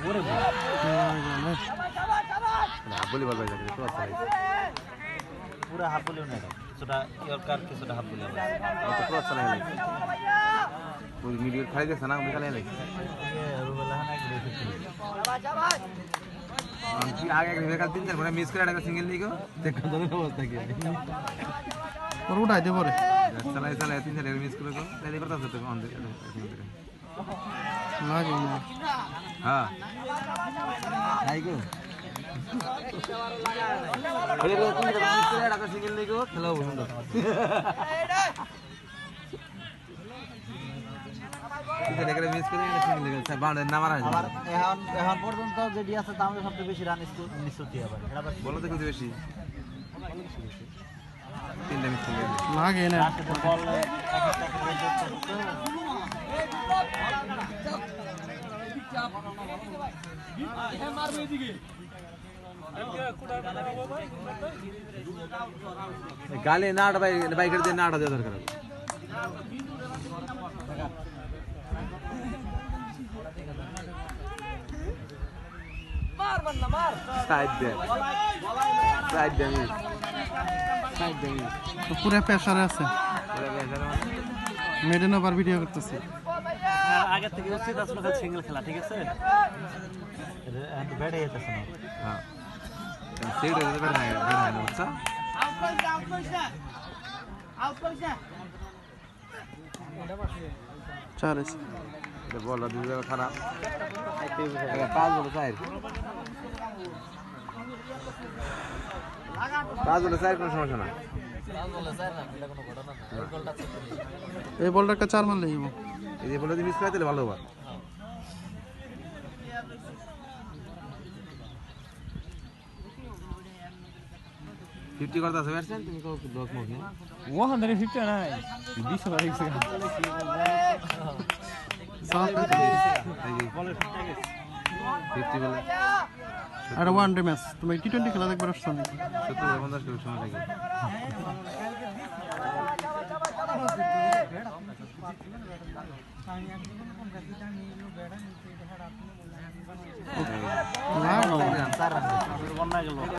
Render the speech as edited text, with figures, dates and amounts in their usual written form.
ওরে হাফ বলি বল ভাই তো আচ্ছা পুরা হাফ বলিও না কিছুটা ইয়র্কার কিছুটা হাফ বলি তো পুরো আচ্ছা লাগে ওই মিডিয়ার খাই গেছে না আমি খালি লাগে আমি আগে আগে কাল 3-4 ঘন্টা মিস করে একটা সিঙ্গেল দিগো দেখো ধরে অবস্থা কি ওর উঠাই দে পরে চালাই চালাই 3-4 মিস করে গো তাই করতে আছে তো অন দে লাগে না হ্যাঁ নাই গো ওরে গো তুমি তো মিস করে একটা সিঙ্গেল দিগো খেলাও সুন্দর এটা মিস করে সিঙ্গেল দিগো বাউন্ডারি না মারা এখন পর্যন্ত যেটি আছে তার মধ্যে সবচেয়ে বেশি রান নিশ্চিত হবে এটা বলো তো কিছু বেশি তিনটা মিস করে লাগে না বল গালে না আটা বাইকের দিয়ে না আটা দেওয়া দরকার সাইড দে সাইড দে সাইড দে তো পুরো প্রেসারে আছে মেডেন ওভার ভিডিও করতেছে আগে থেকে উচিত আসলে সিঙ্গেল খেলা ঠিক আছে ব্যাটে যেতেছে না হ্যাঁ সেট হয়ে যাবে না বের হয় না বুঝছো চার আছে এটা বল দুই জায়গা খারাপ এটা পাঁচ বলে চার পাঁচ বলে চার কোনো সমস্যা না এই বলটা একটা চার মারলে যাবো এই যে বলে যদি মিস করে তাহলে ভালো হবে 50 করতে আছে ব্যাটসম্যান তুমি কো 10 মুখ না 150 নাই 20 ওভার গেছে বলে 50 বলে আর ওয়ান ডে ম্যাচ তুমি টি20 খেলা দেখবার আসছো নাকি 70-50 করে সময় লাগে আমি একদম কম গাড়ি নিয়ে বেড়া নিতে